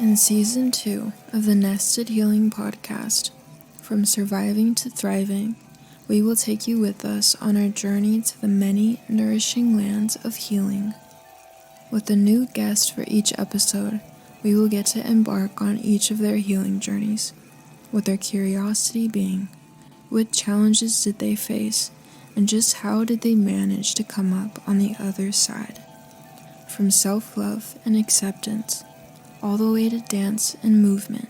In Season 2 of the Nested Healing Podcast, From Surviving to Thriving, we will take you with us on our journey to the many nourishing lands of healing. With a new guest for each episode, we will get to embark on each of their healing journeys, with their curiosity being, what challenges did they face, and just how did they manage to come up on the other side? From self-love and acceptance, all the way to dance and movement,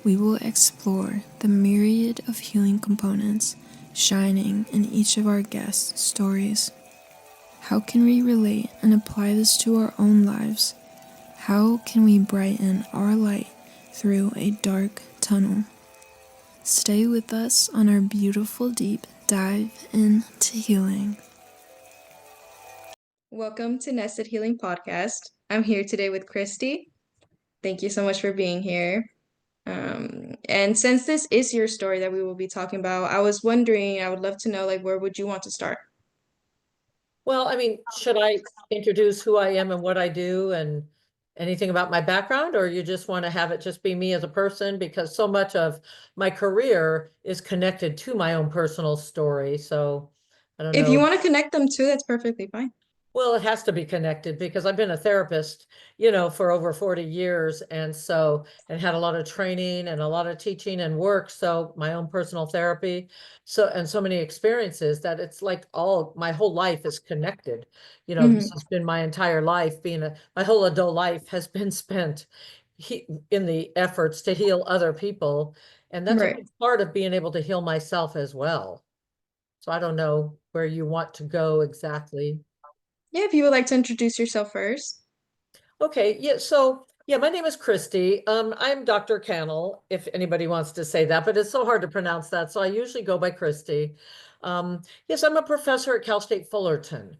we will explore the myriad of healing components shining in each of our guests' stories. How can we relate and apply this to our own lives? How can we brighten our light through a dark tunnel? Stay with us on our beautiful deep dive into healing. Welcome to Nested Healing Podcast. I'm here today with Kristi. Thank you so much for being here. And since this is your story that we will be talking about, I was wondering, I would love to know, where would you want to start? Well, should I introduce who I am and what I do and anything about my background, or you just want to have it just be me as a person? Because so much of my career is connected to my own personal story. So I don't know. If you want to connect them too, that's perfectly fine. Well, it has to be connected because I've been a therapist, for over 40 years. And had a lot of training and a lot of teaching and work. So my own personal therapy, so many experiences that it's like my whole life is connected. This has been my entire life my whole adult life has been spent in the efforts to heal other people. And that's a big part of being able to heal myself as well. So I don't know where you want to go exactly. Yeah, if you would like to introduce yourself first. Okay, yeah, so my name is Kristi. I'm Dr. Kanel, if anybody wants to say that, but it's so hard to pronounce that, so I usually go by Kristi. Yes, I'm a professor at Cal State Fullerton,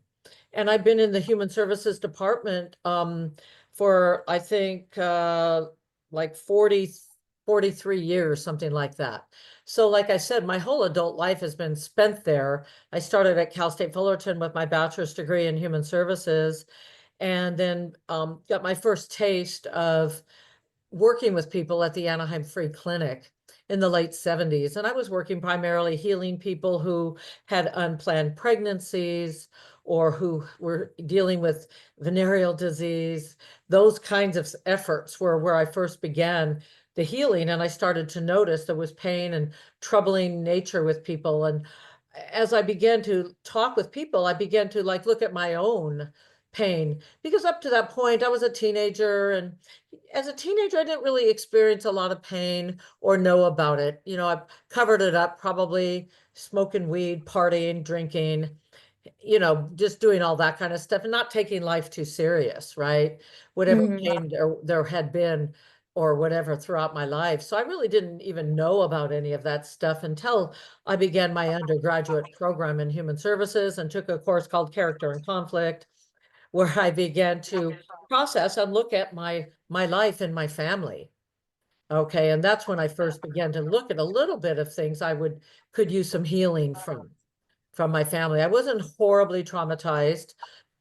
and I've been in the Human Services Department for, I think, like 43 years, something like that. So like I said, my whole adult life has been spent there. I started at Cal State Fullerton with my bachelor's degree in human services, and then got my first taste of working with people at the Anaheim Free Clinic in the late 70s. And I was working primarily healing people who had unplanned pregnancies or who were dealing with venereal disease. Those kinds of efforts were where I first began the healing. And I started to notice there was pain and troubling nature with people. And as I began to talk with people, I began to look at my own pain, because up to that point I was a teenager, and as a teenager I didn't really experience a lot of pain or know about it. I covered it up, probably smoking weed, partying, drinking, just doing all that kind of stuff and not taking life too serious, right? Whatever pain there had been or whatever throughout my life. So I really didn't even know about any of that stuff until I began my undergraduate program in human services and took a course called Character and Conflict, where I began to process and look at my life and my family. Okay, and that's when I first began to look at a little bit of things I could use some healing from my family. I wasn't horribly traumatized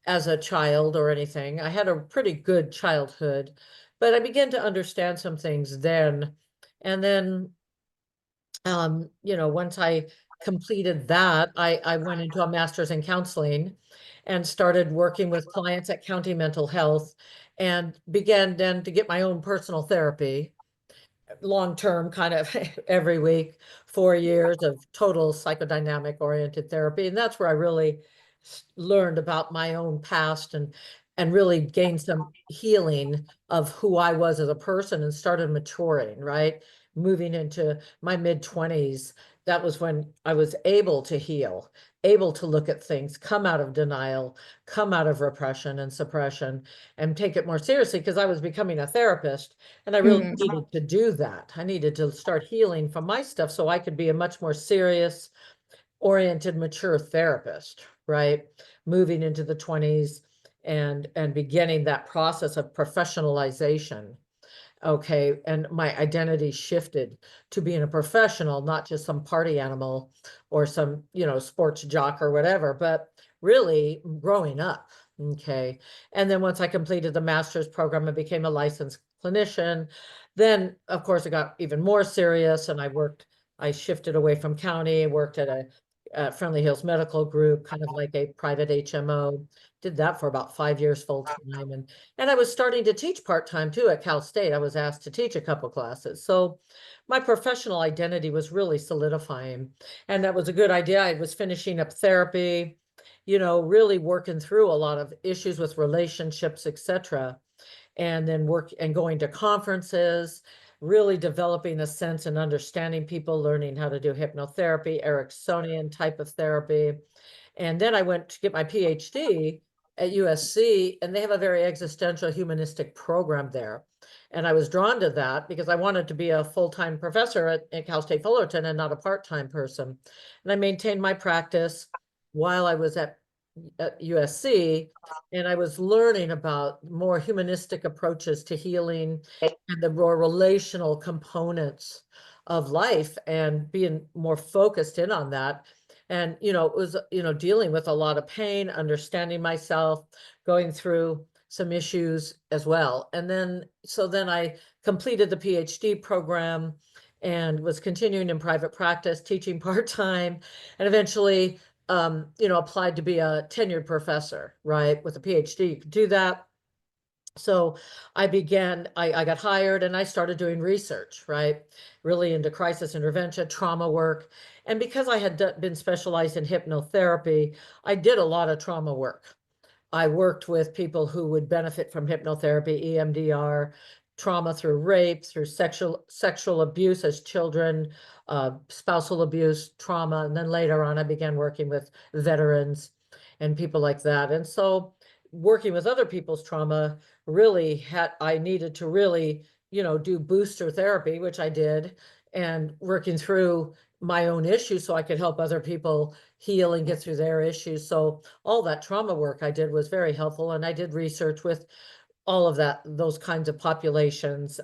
as a child or anything. I had a pretty good childhood, but I began to understand some things then. And then, once I completed that, I went into a master's in counseling and started working with clients at County Mental Health, and began then to get my own personal therapy, long-term, kind of every week, 4 years of total psychodynamic oriented therapy. And that's where I really learned about my own past and really gained some healing of who I was as a person and started maturing, right? Moving into my mid-20s, that was when I was able to heal, able to look at things, come out of denial, come out of repression and suppression, and take it more seriously, because I was becoming a therapist and I really needed to do that. I needed to start healing from my stuff so I could be a much more serious, oriented, mature therapist, right? Moving into the 20s and beginning that process of professionalization. Okay, and my identity shifted to being a professional, not just some party animal or some, sports jock or whatever, but really growing up. Okay, and then once I completed the master's program, I became a licensed clinician. Then, of course, it got even more serious, and I shifted away from county, worked at a Friendly Hills Medical Group, kind of like a private HMO. Did that for about 5 years full time, and I was starting to teach part time too at Cal State. I was asked to teach a couple classes, so my professional identity was really solidifying, and that was a good idea. I was finishing up therapy, really working through a lot of issues with relationships, etc., and then work and going to conferences, really developing a sense and understanding people, learning how to do hypnotherapy, Ericksonian type of therapy. And then I went to get my PhD at USC, and they have a very existential humanistic program there. And I was drawn to that because I wanted to be a full-time professor at Cal State Fullerton and not a part-time person. And I maintained my practice while I was at USC, and I was learning about more humanistic approaches to healing and the more relational components of life and being more focused in on that. And, it was, dealing with a lot of pain, understanding myself, going through some issues as well. And then I completed the PhD program and was continuing in private practice, teaching part-time, and eventually applied to be a tenured professor, right? With a PhD, you could do that. So I got hired and I started doing research, right? Really into crisis intervention, trauma work. And because I had been specialized in hypnotherapy, I did a lot of trauma work. I worked with people who would benefit from hypnotherapy, EMDR, trauma through rape, through sexual abuse as children, spousal abuse, trauma. And then later on, I began working with veterans and people like that. And so working with other people's trauma I needed to really, do booster therapy, which I did, and working through my own issues so I could help other people heal and get through their issues. So all that trauma work I did was very helpful. And I did research with all of those kinds of populations.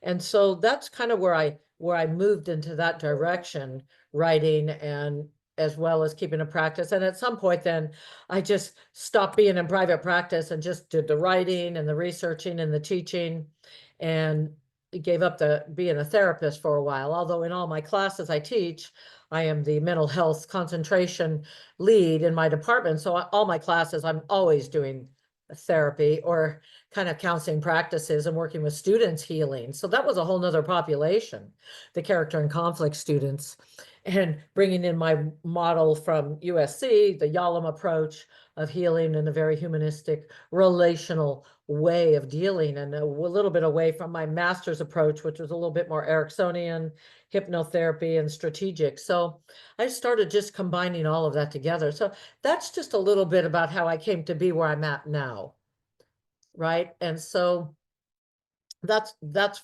And so that's kind of where I moved into that direction, writing and as well as keeping a practice. And at some point then I just stopped being in private practice and just did the writing and the researching and the teaching, and gave up being a therapist for a while. Although in all my classes I teach, I am the mental health concentration lead in my department. So all my classes, I'm always doing therapy or kind of counseling practices and working with students healing. So that was a whole nother population, the character and conflict students, and bringing in my model from USC, the Yalom approach of healing in a very humanistic, relational way of dealing, and a little bit away from my master's approach, which was a little bit more Ericksonian, hypnotherapy and strategic. So I started just combining all of that together. So that's just a little bit about how I came to be where I'm at now, right? And so that's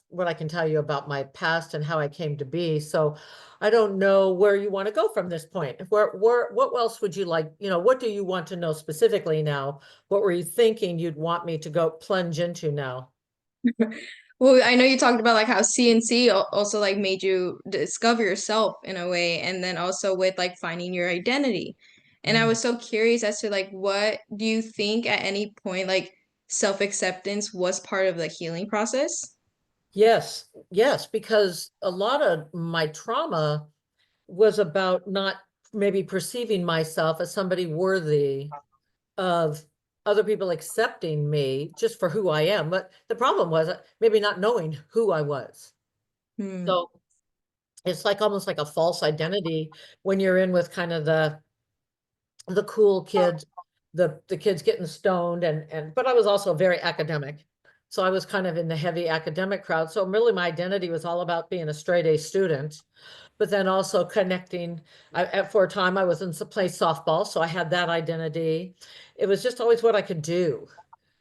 what I can tell you about my past and how I came to be. So I don't know where you want to go from this point. What else would you like, what do you want to know specifically now? What were you thinking you'd want me to go plunge into now? Well, I know you talked about like how CNC also like made you discover yourself in a way, and then also with like finding your identity. And I Mhm. was so curious as to like what do you think at any point like self-acceptance was part of the healing process? Yes, yes, because a lot of my trauma was about not maybe perceiving myself as somebody worthy of other people accepting me just for who I am. But the problem was maybe not knowing who I was. Hmm. So it's like almost like a false identity when you're in with kind of the cool kids, the kids getting stoned, and but I was also very academic. So I was kind of in the heavy academic crowd. So really my identity was all about being a straight A student, but then also connecting. For a time I was in play softball, so I had that identity. It was just always what I could do.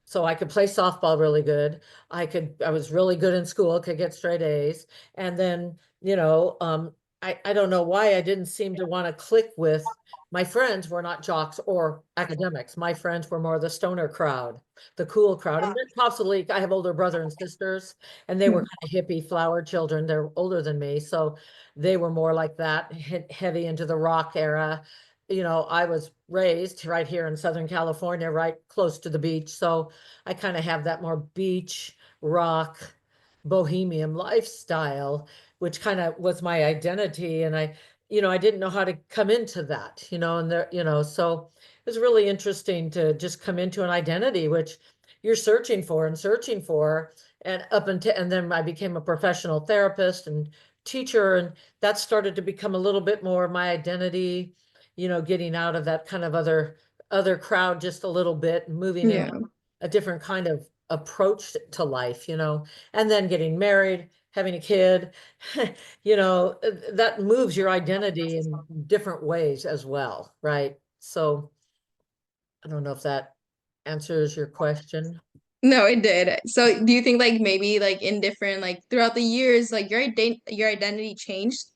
So I could play softball really good. I was really good in school, could get straight A's. And then, I don't know why I didn't seem to want to click with my friends were not jocks or academics. My friends were more the stoner crowd, the cool crowd. And then possibly I have older brother and sisters, and they were kind of hippie flower children. They're older than me. So they were more like that, heavy into the rock era. I was raised right here in Southern California, right close to the beach. So I kind of have that more beach rock, bohemian lifestyle, which kind of was my identity. And I didn't know how to come into that, and there, so it was really interesting to just come into an identity, which you're searching for and searching for. And and then I became a professional therapist and teacher, and that started to become a little bit more of my identity, getting out of that kind of other crowd just a little bit and moving in Yeah. a different kind of approach to life, and then getting married, having a kid, that moves your identity in different ways as well, right? So I don't know if that answers your question. No, it did. So do you think like maybe like in different like throughout the years, like your identity changed?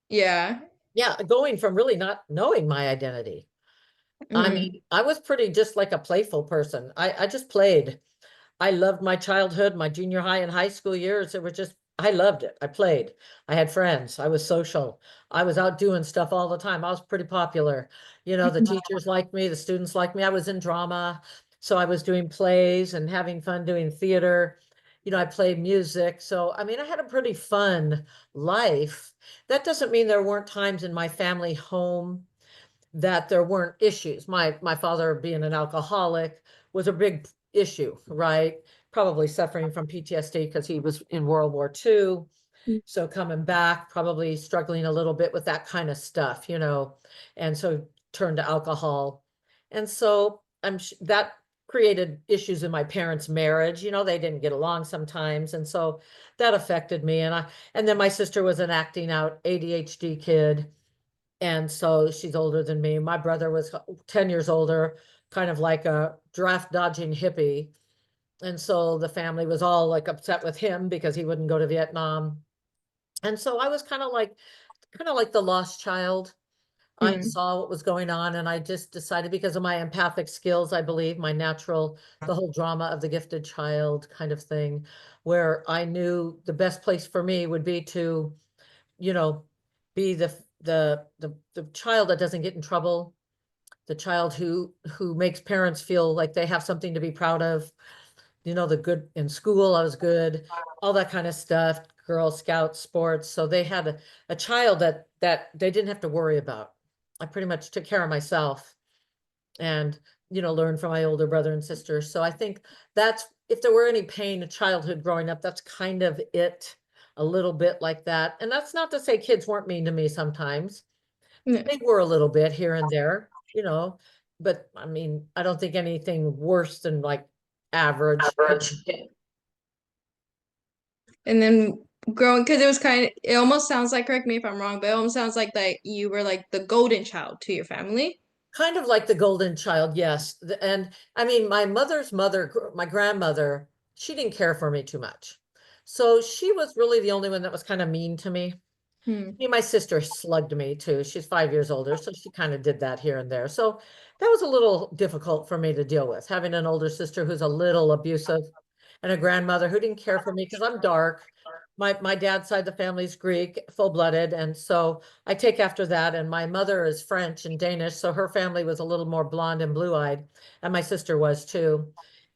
Yeah. Yeah, going from really not knowing my identity. I Mm. mean, I was pretty just like a playful person. I just played. I loved my childhood, my junior high and high school years. It was just, I loved it. I played. I had friends. I was social. I was out doing stuff all the time. I was pretty popular. The teachers liked me, the students liked me. I was in drama. So I was doing plays and having fun doing theater. I played music. So, I mean, I had a pretty fun life. That doesn't mean there weren't times in my family home that there weren't issues. My father being an alcoholic was a big issue, right? Probably suffering from PTSD because he was in World War II. So coming back, probably struggling a little bit with that kind of stuff, and so turned to alcohol. And so that created issues in my parents' marriage. They didn't get along sometimes. And so that affected me. And then my sister was an acting out ADHD kid. And so she's older than me. My brother was 10 years older, kind of like a draft dodging hippie. And so the family was all like upset with him because he wouldn't go to Vietnam. And so I was kind of like the lost child. I Mm. saw what was going on, and I just decided, because of my empathic skills, I believe, my natural, the whole drama of the gifted child kind of thing, where I knew the best place for me would be to, you know, be the child that doesn't get in trouble, the child who makes parents feel like they have something to be proud of. The good in school, I was good, all that kind of stuff, Girl Scouts, sports. So they had a child that they didn't have to worry about. I pretty much took care of myself and, learned from my older brother and sister. So I think that's, if there were any pain in childhood growing up, that's kind of it, a little bit like that. And that's not to say kids weren't mean to me sometimes. Yeah. They were a little bit here and there, but I mean, I don't think anything worse than like average. And then growing, because it was kind of, it almost sounds like, correct me if I'm wrong, but it almost sounds like that you were like the golden child to your family. Kind of like the golden child, yes. And I mean, my mother's mother, my grandmother, she didn't care for me too much. So she was really the only one that was kind of mean to me. Hmm. My sister slugged me too. She's 5 years older, so she kind of did that here and there. So that was a little difficult for me to deal with, having an older sister who's a little abusive and a grandmother who didn't care for me because I'm dark. My dad's side of the family's Greek, full-blooded, and so I take after that. And my mother is French and Danish, so her family was a little more blonde and blue-eyed, and my sister was too.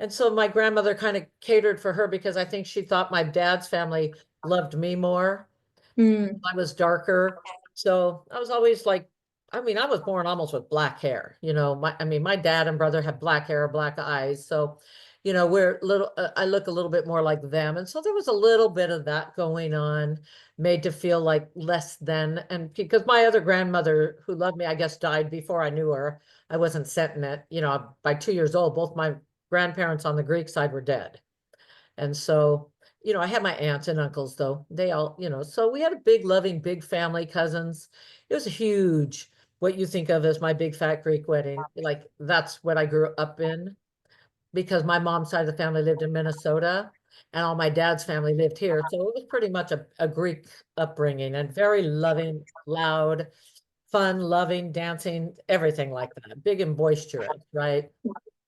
And so my grandmother kind of catered for her because I think she thought my dad's family loved me more. Hmm. I was darker. So I was always like, I mean, I was born almost with black hair, my dad and brother had black hair, black eyes. So, I look a little bit more like them. And so there was a little bit of that going on, made to feel like less than. And because my other grandmother who loved me, I guess, died before I knew her. I wasn't sent it, by 2 years old, both my grandparents on the Greek side were dead. And so, I had my aunts and uncles though. They all, so we had a big, loving, big family, cousins. It was huge. What you think of as my big fat Greek wedding, like that's what I grew up in, because my mom's side of the family lived in Minnesota and all my dad's family lived here. So it was pretty much a Greek upbringing, and very loving, loud, fun, loving, dancing, everything like that, big and boisterous, right?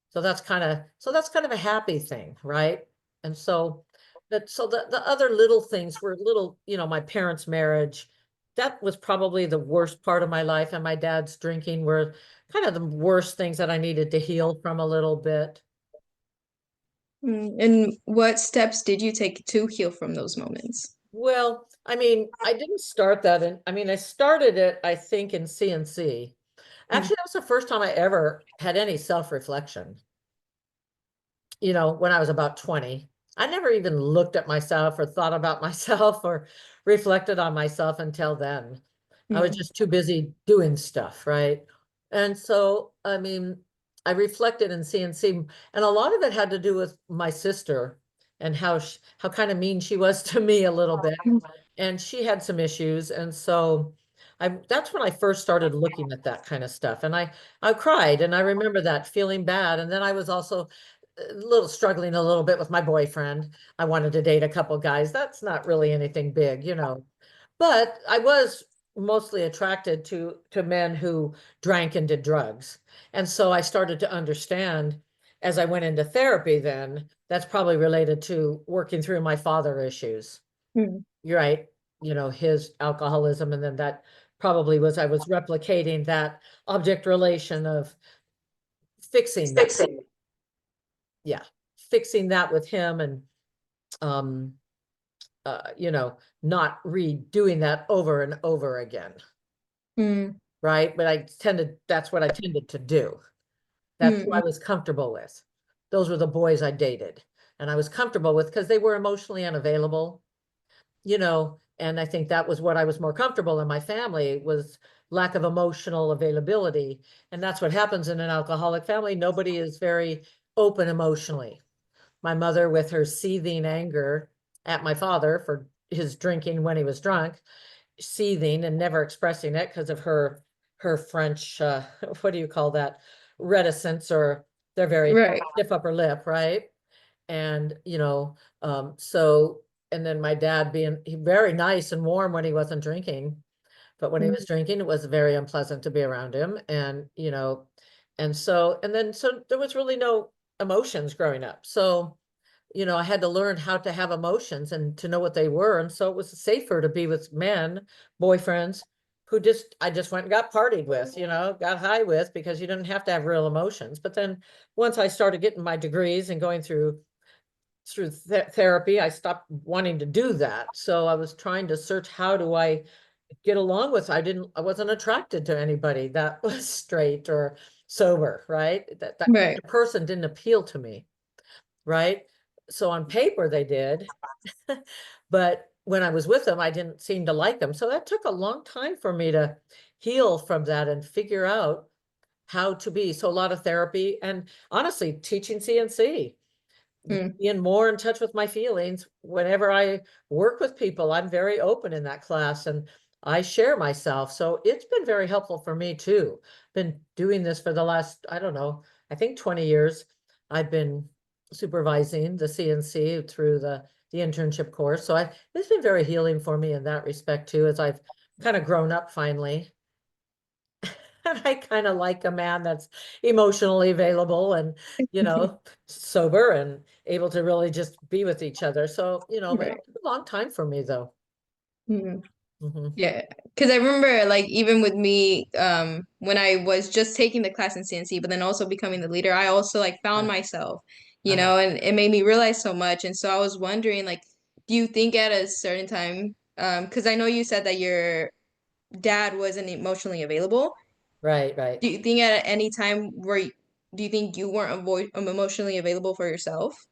So that's kind of a happy thing, right? And so the other little things were little, my parents' marriage, that was probably the worst part of my life, and my dad's drinking were kind of the worst things that I needed to heal from a little bit. And what steps did you take to heal from those moments? Well, I mean, I didn't start that in, I mean, I started it, I think, in CNC. Actually, that was the first time I ever had any self-reflection. When I was about 20. I never even looked at myself or thought about myself or reflected on myself until then. I was just too busy doing stuff, right? And so, I mean, I reflected in CNC, and a lot of it had to do with my sister and how kind of mean she was to me a little bit. And she had some issues, and so that's when I first started looking at that kind of stuff. And I cried, and I remember that feeling bad. And then I was also struggling a little bit with my boyfriend. I wanted to date a couple guys. That's not really anything big, but I was mostly attracted to men who drank and did drugs. And so I started to understand as I went into therapy, then that's probably related to working through my father issues. You're right. His alcoholism, and then that probably was, I was replicating that object relation of fixing that. Yeah, fixing that with him, and um not redoing that over and over again. Right, but that's what I tended to do. That's who I was comfortable with. Those were the boys I dated, and I was comfortable with because they were emotionally unavailable, and I think that was what I was more comfortable in. My family was lack of emotional availability, and that's what happens in an alcoholic family. Nobody is very open emotionally. My mother, with her seething anger at my father for his drinking when he was drunk, seething and never expressing it because of her French, what do you call that? Reticence, or they're very Right. stiff upper lip, right? And so, and then my dad being very nice and warm when he wasn't drinking, but when he was drinking, it was very unpleasant to be around him. And so there was really no emotions growing up. So I had to learn how to have emotions and to know what they were. And so it was safer to be with men, boyfriends, who I just went and got partied with, got high with, because you didn't have to have real emotions. But then once I started getting my degrees and going through therapy, I stopped wanting to do that. So I was trying to search, how do I get along with, I wasn't attracted to anybody that was straight or sober, right? That Right. person didn't appeal to me, right? So on paper they did, but when I was with them, I didn't seem to like them. So that took a long time for me to heal from that and figure out how to be. So a lot of therapy, and honestly, teaching CNC, being more in touch with my feelings. Whenever I work with people, I'm very open in that class, and I share myself. So it's been very helpful for me too. Been doing this for the last, I don't know, I think 20 years. I've been supervising the CNC through the internship course. So it's been very healing for me in that respect too, as I've kind of grown up finally. And I kind of like a man that's emotionally available and, sober and able to really just be with each other. So, but Right. it took a long time for me though. Yeah, because I remember like even with me, when I was just taking the class in CNC, but then also becoming the leader, I also like found Yeah. myself, Uh-huh. and it made me realize so much. And so I was wondering, like, do you think at a certain time, because I know you said that your dad wasn't emotionally available. Right, right. Do you think at any time do you think you weren't emotionally available for yourself?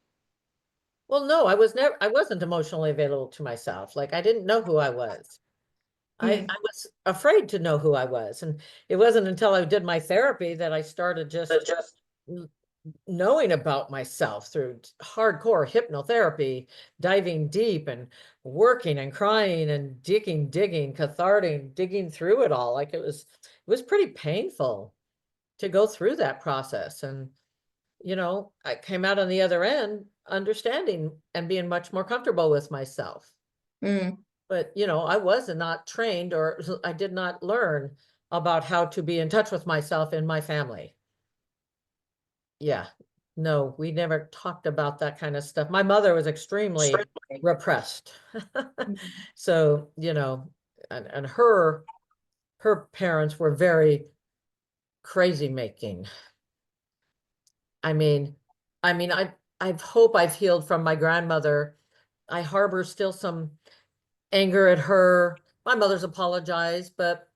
Well, no, I wasn't emotionally available to myself. Like, I didn't know who I was. I was afraid to know who I was. And it wasn't until I did my therapy that I started just knowing about myself through hardcore hypnotherapy, diving deep and working and crying and digging, cathartic, digging through it all. Like, it was pretty painful to go through that process. And, I came out on the other end understanding and being much more comfortable with myself. Mm, But, I was not trained, or I did not learn about how to be in touch with myself in my family. Yeah, no, we never talked about that kind of stuff. My mother was extremely repressed. So, and her parents were very crazy making. I mean, I hope I've healed from my grandmother. I harbor still some anger at her. My mother's apologized, but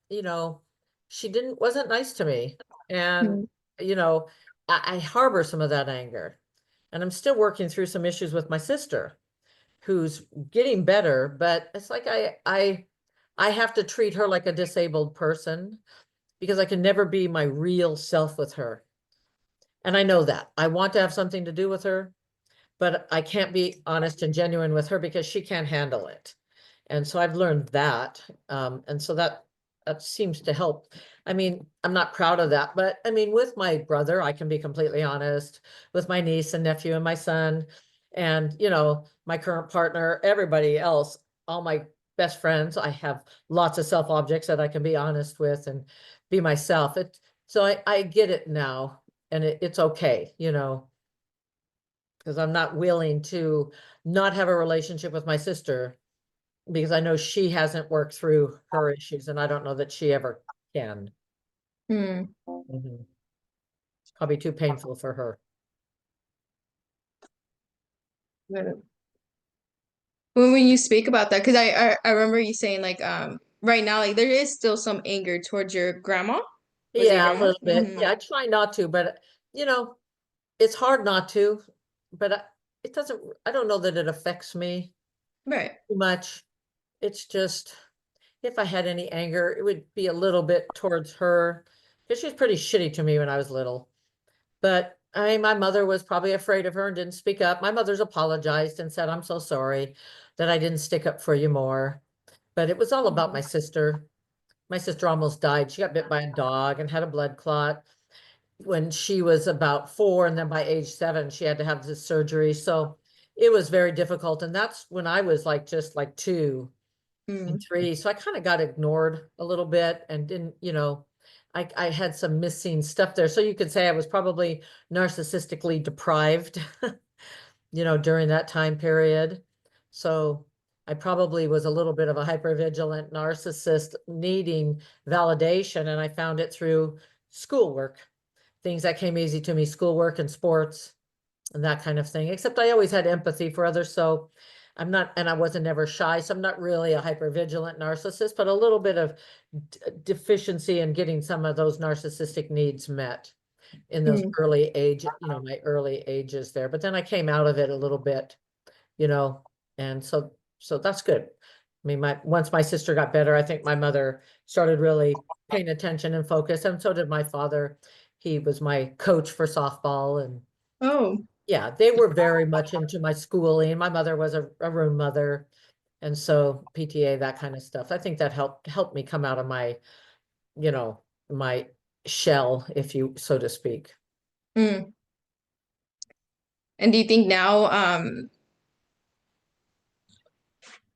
she wasn't nice to me. And, Mm. you know, I harbor some of that anger. And I'm still working through some issues with my sister, who's getting better, but it's like I have to treat her like a disabled person because I can never be my real self with her. And I know that. I want to have something to do with her, but I can't be honest and genuine with her because she can't handle it. And so I've learned that. And so that seems to help. I mean, I'm not proud of that, but I mean, with my brother, I can be completely honest, with my niece and nephew and my son, and my current partner, everybody else, all my best friends. I have lots of self objects that I can be honest with and be myself. So I get it now, and it's okay, because I'm not willing to not have a relationship with my sister because I know she hasn't worked through her issues, and I don't know that she ever can. Mm. Mhm. It's probably too painful for her. When you speak about that, because I remember you saying like right now like there is still some anger towards your grandma. Was it your Yeah, a grandma? little bit. Yeah, I try not to, but you know, it's hard not to, but it doesn't, I don't know that it affects me Right. too much. It's just, if I had any anger, it would be a little bit towards her because she was pretty shitty to me when I was little. But I mean, my mother was probably afraid of her and didn't speak up. My mother's apologized and said, I'm so sorry that I didn't stick up for you more. But it was all about my sister. My sister almost died. She got bit by a dog and had a blood clot when she was about 4. And then by age 7, she had to have this surgery. So it was very difficult. And that's when I was like just like 2 and Mm. 3. So I kind of got ignored a little bit and didn't, I had some missing stuff there. So you could say I was probably narcissistically deprived, during that time period. So I probably was a little bit of a hypervigilant narcissist needing validation. And I found it through schoolwork, things that came easy to me, schoolwork and sports and that kind of thing, except I always had empathy for others. So I'm not, and I wasn't never shy. So I'm not really a hypervigilant narcissist, but a little bit of deficiency in getting some of those narcissistic needs met in those Mm. early age, my early ages there. But then I came out of it a little bit, you know, and so that's good. I mean, once my sister got better, I think my mother started really paying attention and focus, and so did my father. He was my coach for softball, and Oh. yeah, they were very much into my schooling. My mother was a room mother, and so PTA, that kind of stuff. I think that helped me come out of you know, my shell, if you so to speak. Mm. And do you think now,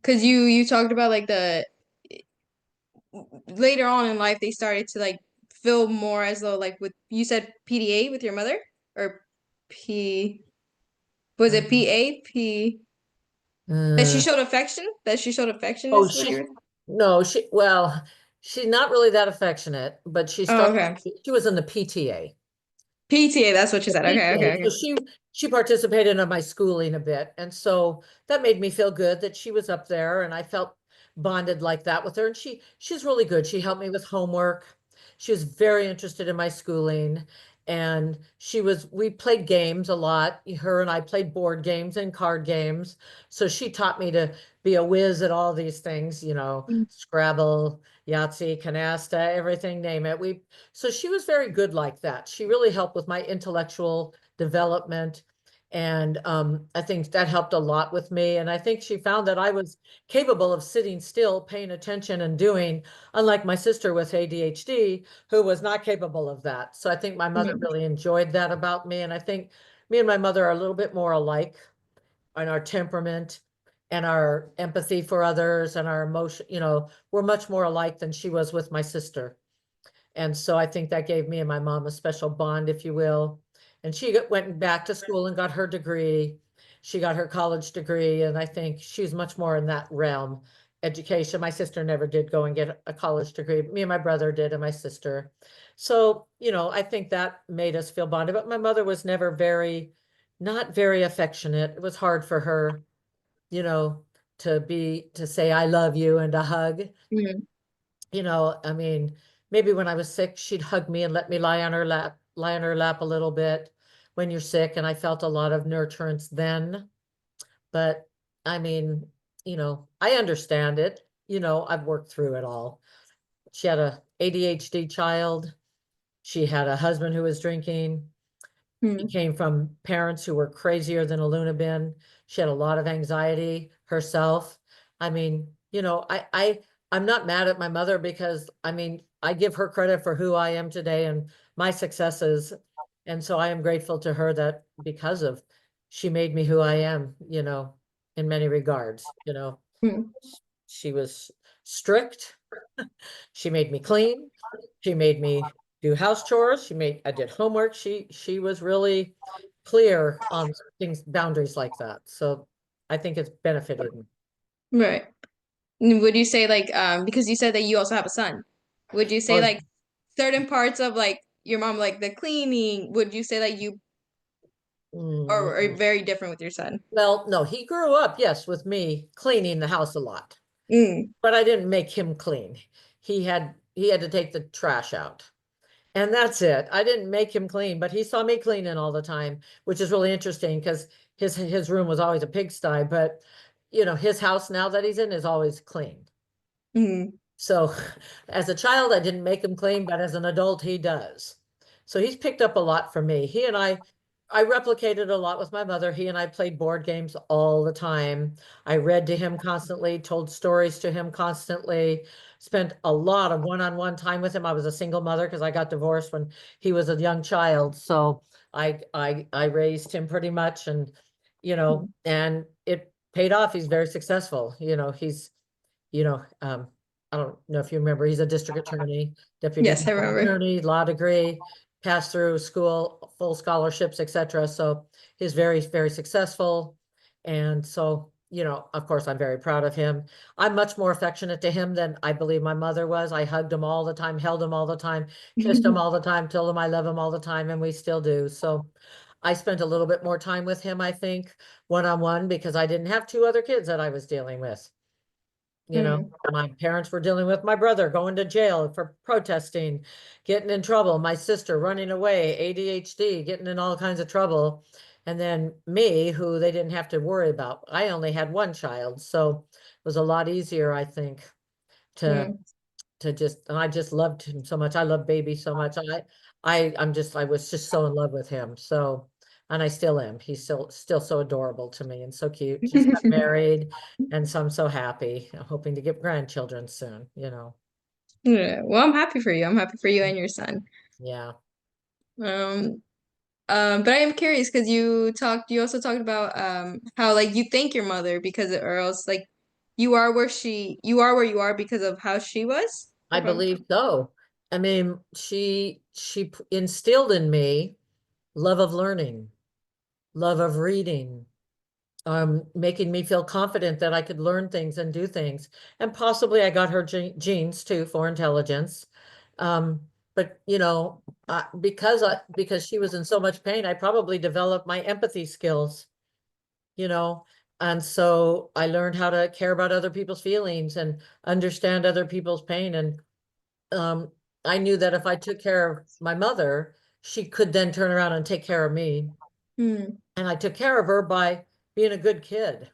because you talked about like the later on in life they started to like feel more as though like with you said PDA with your mother or P was it Um, PA that she uh, showed affection that she showed affection oh, is what you're no, well, she's not really that affectionate, but oh okay she was in the PTA. PTA that's what she said okay okay PTA. So okay she participated in my schooling a bit. And so that made me feel good that she was up there and I felt bonded like that with her. And she's really good. She helped me with homework. She was very interested in my schooling. And we played games a lot. Her and I played board games and card games. So she taught me to be a whiz at all these things, Mm. Scrabble, Yahtzee, canasta, everything, name it. So she was very good like that. She really helped with my intellectual development. And I think that helped a lot with me. And I think she found that I was capable of sitting still, paying attention and doing, unlike my sister with ADHD, who was not capable of that. So I think my mother Mhm. really enjoyed that about me. And I think me and my mother are a little bit more alike in our temperament and our empathy for others and our emotion, we're much more alike than she was with my sister. And so I think that gave me and my mom a special bond, if you will. And she went back to school and got her degree. She got her college degree. And I think she's much more in that realm, education. My sister never did go and get a college degree. Me and my brother did, and my sister. So, I think that made us feel bonded. But my mother was never very not very affectionate. It was hard for her, you know, to say I love you and to hug. Mm. I mean, maybe when I was sick, she'd hug me and let me lie on her lap a little bit when you're sick. And I felt a lot of nurturance then. But I mean, I understand it. I've worked through it all. She had a ADHD child. She had a husband who was drinking. She Mm. came from parents who were crazier than a Luna bin. She had a lot of anxiety herself. I mean, I'm not mad at my mother because I mean, I give her credit for who I am today and my successes. And so I am grateful to her that because of she made me who I am, in many regards. Mm. She was strict. She made me clean. She made me do house chores. I did homework. She was really clear on things, boundaries like that. So I think it's benefited me. Right. Would you say like because you said that you also have a son, would you say Or, like certain parts of like your mom, like the cleaning, would you say that you are mm, very different with your son? well, no, he grew up, yes, with me cleaning the house a lot, Mm. but I didn't make him clean. He had to take the trash out. And that's it. I didn't make him clean, but he saw me cleaning all the time, which is really interesting because his room was always a pigsty, but his house now that he's in is always clean. Mm. So as a child, I didn't make him clean, but as an adult, he does. So he's picked up a lot from me. I replicated a lot with my mother. He and I played board games all the time. I read to him constantly, told stories to him constantly, spent a lot of one-on-one time with him. I was a single mother because I got divorced when he was a young child. So I raised him pretty much and it paid off. He's very successful. You know, I don't know if you remember, he's a district attorney, deputy Yes, I district remember. attorney, law degree, passed through school, full scholarships, etc. So he's very, very successful. And so, of course, I'm very proud of him. I'm much more affectionate to him than I believe my mother was. I hugged him all the time, held him all the time, kissed him all the time, told him I love him all the time, and we still do. So I spent a little bit more time with him, I think, one-on-one because I didn't have two other kids that I was dealing with. Mm. My parents were dealing with my brother going to jail for protesting, getting in trouble, my sister running away, ADHD, getting in all kinds of trouble. And then me, who they didn't have to worry about. I only had one child, so it was a lot easier, I think, to Mm. and I just loved him so much. I love baby so much. I was just so in love with him. So, and I still am. He's still so adorable to me and so cute. Just got married, and so I'm so happy. I'm hoping to get grandchildren soon. Yeah. Well, I'm happy for you. I'm happy for you and your son. Yeah. Um, but I am curious because you also talked about how like you thank your mother because or else like you are where you are because of how she was. I believe so. I mean, she instilled in me love of learning, love of reading, making me feel confident that I could learn things and do things. And possibly I got her genes too for intelligence. Um, but because she was in so much pain, I probably developed my empathy skills, you know, and so I learned how to care about other people's feelings and understand other people's pain. And um, I knew that if I took care of my mother, she could then turn around and take care of me. Mm. And I took care of her by being a good kid.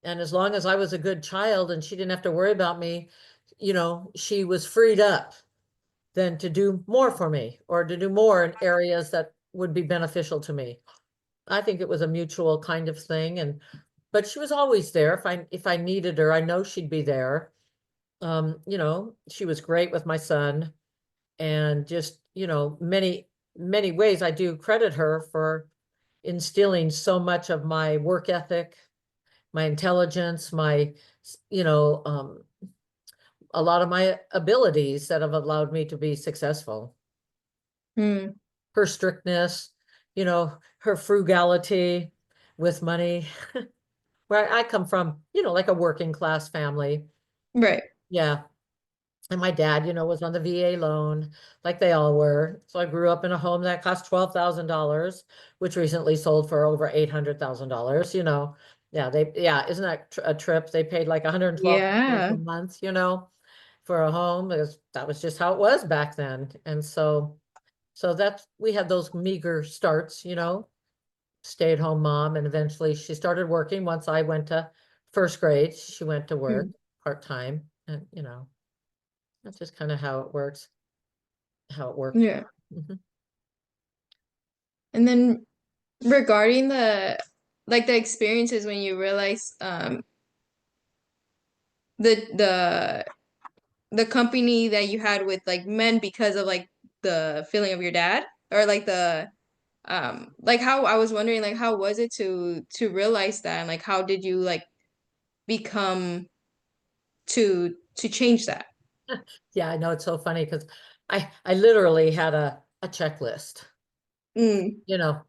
And as long as I was a good child and she didn't have to worry about me, she was freed up then to do more for me or to do more in areas that would be beneficial to me. I think it was a mutual kind of thing. But she was always there. If I needed her, I know she'd be there. She was great with my son and just, many, many ways I do credit her for instilling so much of my work ethic, my intelligence, a lot of my abilities that have allowed me to be successful. Mm. Her strictness, her frugality with money, where I come from, like a working class family. Right. Yeah. And my dad, was on the VA loan, like they all were. So I grew up in a home that cost $12,000, which recently sold for over $800,000, Yeah, isn't that a trip? They paid like $112 a Yeah. month, for a home. That was just how it was back then. And so we had those meager starts, stay-at-home mom, and eventually she started working once I went to first grade. She went to work part-time, and that's just kind of how it works, how it worked. Yeah. Mhm. And then regarding the experiences when you realize the the the company that you had with like men because of like the feeling of your dad, or like the like how I was wondering, like how was it to realize that, and like how did you like become to change that? Yeah, I know, it's so funny because I literally had a checklist, Mm, you know,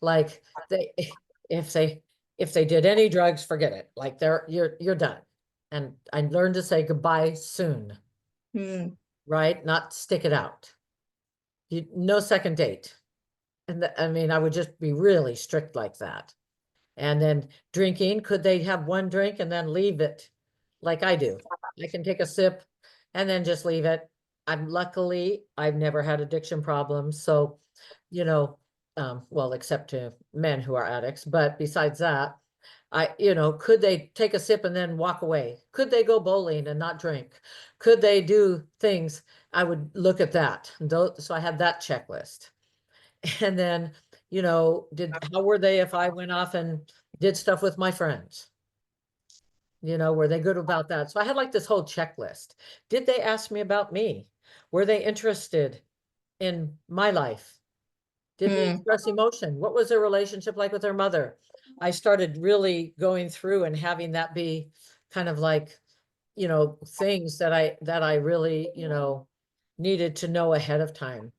like they if they if they did any drugs, forget it. Like you're done. And I learned to say goodbye soon, mm, right? Not stick it out. No second date. And I mean, I would just be really strict like that. And then drinking, could they have one drink and then leave it like I do? I can take a sip and then just leave it. I've never had addiction problems. So, you know, well, except to men who are addicts. But besides that, could they take a sip and then walk away? Could they go bowling and not drink? Could they do things? I would look at that. So I had that checklist. And then, how were they if I went off and did stuff with my friends? Were they good about that? So I had like this whole checklist. Did they ask me about me? Were they interested in my life? Did they mm, express emotion? What was their relationship like with their mother? I started really going through and having that be kind of like, things that I really, needed to know ahead of time.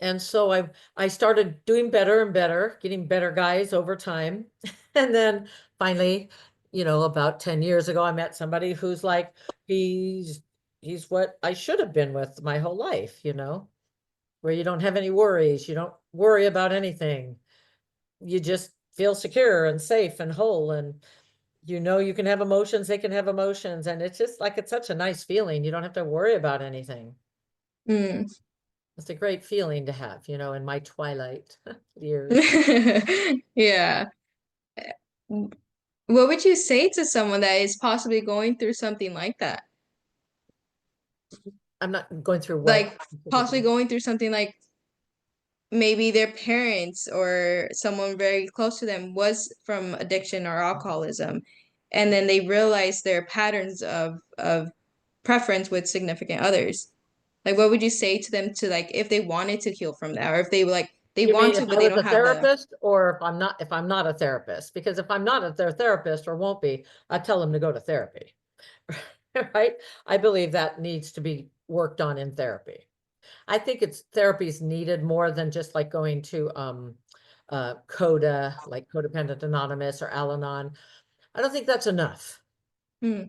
And so I started doing better and better, getting better guys over time. And then finally, about 10 years ago, I met somebody who's like, he's what I should have been with my whole life, where you don't have any worries, you don't worry about anything. You just feel secure and safe and whole, and you can have emotions, they can have emotions, and it's just like it's such a nice feeling. You don't have to worry about anything. mm. It's a great feeling to have, in my twilight years. Yeah. What would you say to someone that is possibly going through something like that? I'm not going through what Like possibly specifically. going through something like maybe their parents or someone very close to them was from addiction or alcoholism, and then they realize their patterns of preference with significant others. Like what would you say to them, to like if they wanted to heal from that, or if they like they You want mean to if but I they was don't a have the therapist, or if I'm not a therapist? Because if I'm not their therapist or won't be, I tell them to go to therapy. Right? I believe that needs to be worked on in therapy. I think therapy is needed more than just like going to CODA, like Codependent Anonymous or Al-Anon. I don't think that's enough. Hmm.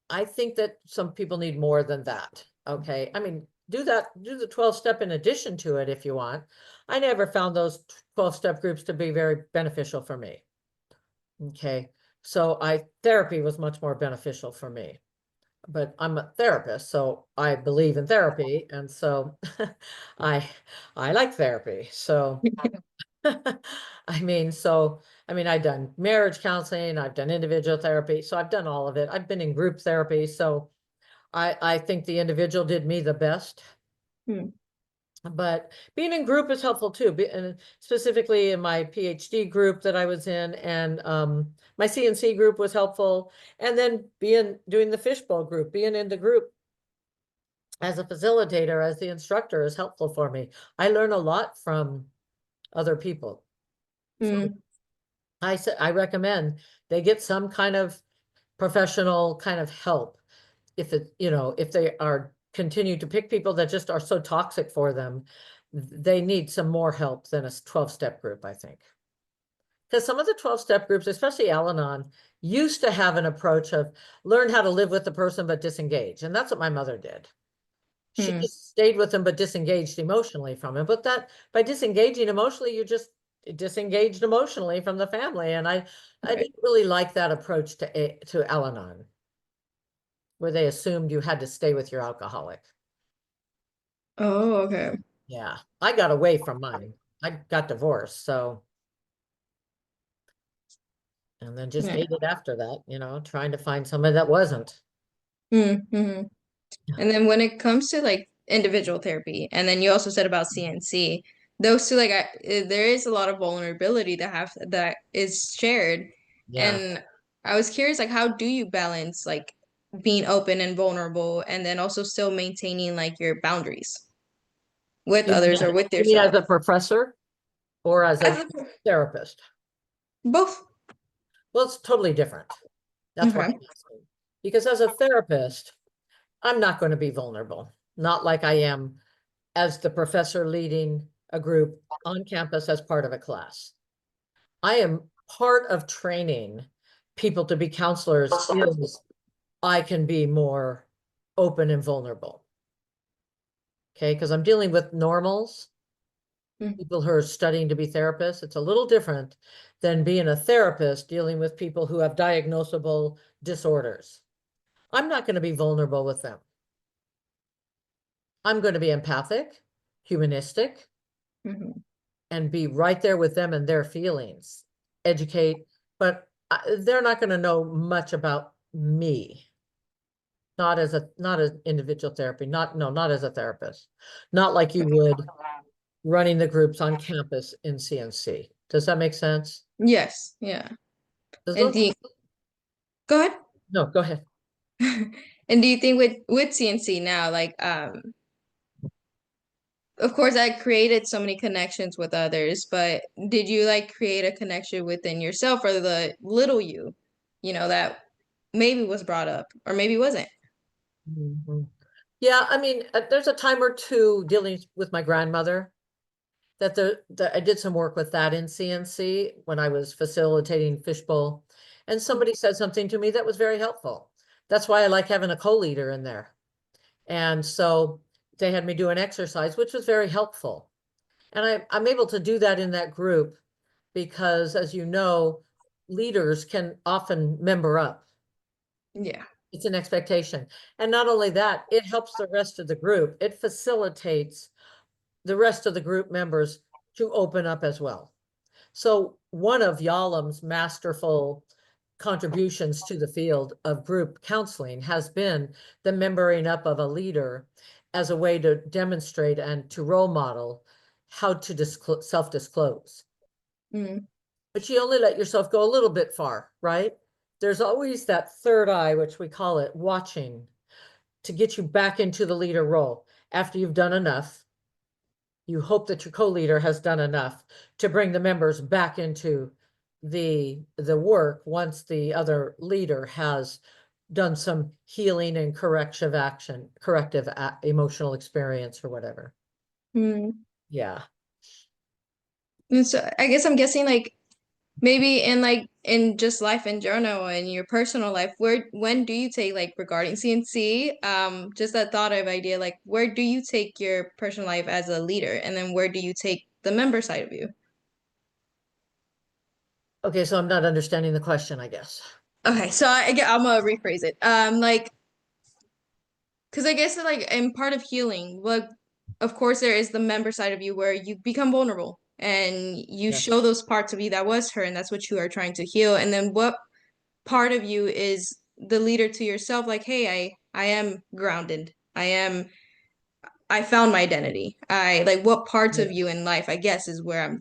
I think that some people need more than that. Okay. I mean, do the 12-step in addition to it if you want. I never found those 12-step groups to be very beneficial for me. Okay. So therapy was much more beneficial for me. But I'm a therapist, so I believe in therapy. And so I I like therapy. So I've done marriage counseling, I've done individual therapy, so I've done all of it. I've been in group therapy, so I think the individual did me the best, Hmm. but being in group is helpful too. And specifically in my PhD group that I was in, and my CNC group was helpful. And then doing the fishbowl group, being in the group as a facilitator, as the instructor is helpful for me. I learn a lot from other people. So Hmm. I recommend they get some kind of professional kind of help if they are continue to pick people that just are so toxic for them. They need some more help than a 12-step group, I think. because some of the 12-step groups, especially Al-Anon, used to have an approach of learn how to live with the person but disengage. And that's what my mother did. She just stayed with him but disengaged emotionally from him. But that by disengaging emotionally, you just disengaged emotionally from the family. And I Right. didn't really like that approach to Al-Anon, where they assumed you had to stay with your alcoholic. Oh, okay. Yeah, I got away from mine. I got divorced, so, and then just Yeah. dated after that, you know, trying to find somebody that wasn't. Mm-hmm. And then when it comes to like individual therapy, and then you also said about CNC, those two, like there is a lot of vulnerability that is shared. Yeah. And I was curious, like, how do you balance like being open and vulnerable, and then also still maintaining like your boundaries with You mean, others or with you mean as yourself? a professor or as As a a, therapist? both. Well, it's totally different. That's why Okay. I'm asking. Because as a therapist, I'm not going to be vulnerable. Not like I am as the professor leading a group on campus as part of a class. I am part of training people to be counselors is I can be more open and vulnerable. Okay, because I'm dealing with normals, Mm. people who are studying to be therapists. It's a little different than being a therapist dealing with people who have diagnosable disorders. I'm not going to be vulnerable with them. I'm going to be empathic, humanistic, Mhm. and be right there with them and their feelings, educate, but they're not going to know much about me. Not as individual therapy, not as a therapist, not like you would running the groups on campus in CNC. Does that make sense? Yes. Yeah. Does And those, do you, go ahead. no, go ahead. And do you think with CNC now, like of course I created so many connections with others, but did you like create a connection within yourself or the little you know, that maybe was brought up or maybe wasn't? Mhm. Yeah, I mean, there's a time or two dealing with my grandmother that I did some work with that in CNC when I was facilitating fishbowl, and somebody said something to me that was very helpful. That's why I like having a co-leader in there. And so they had me do an exercise, which was very helpful. And I'm able to do that in that group because, as you know, leaders can often member up. Yeah. It's an expectation. And not only that, it helps the rest of the group. It facilitates the rest of the group members to open up as well. So one of Yalom's masterful contributions to the field of group counseling has been the membering up of a leader as a way to demonstrate and to role model how to self-disclose. Mm. But you only let yourself go a little bit far, right? There's always that third eye, which we call it watching, to get you back into the leader role after you've done enough. You hope that your co-leader has done enough to bring the members back into the work once the other leader has done some healing and corrective action, emotional experience or whatever. Mm. Yeah. And so I guess I'm guessing like maybe in like in just life in general in your personal life, where when do you take like regarding CNC, just that thought of idea, like where do you take your personal life as a leader, and then where do you take the member side of you? Okay, so I'm not understanding the question, I guess. Okay, so I'm gonna rephrase it. Like, because I guess like in part of healing, like, of course there is the member side of you where you become vulnerable and you Yes. show those parts of you that was her, and that's what you are trying to heal. And then what part of you is the leader to yourself? Like, hey, I am grounded. I found my identity. I like what parts of you in life, I guess, is where I'm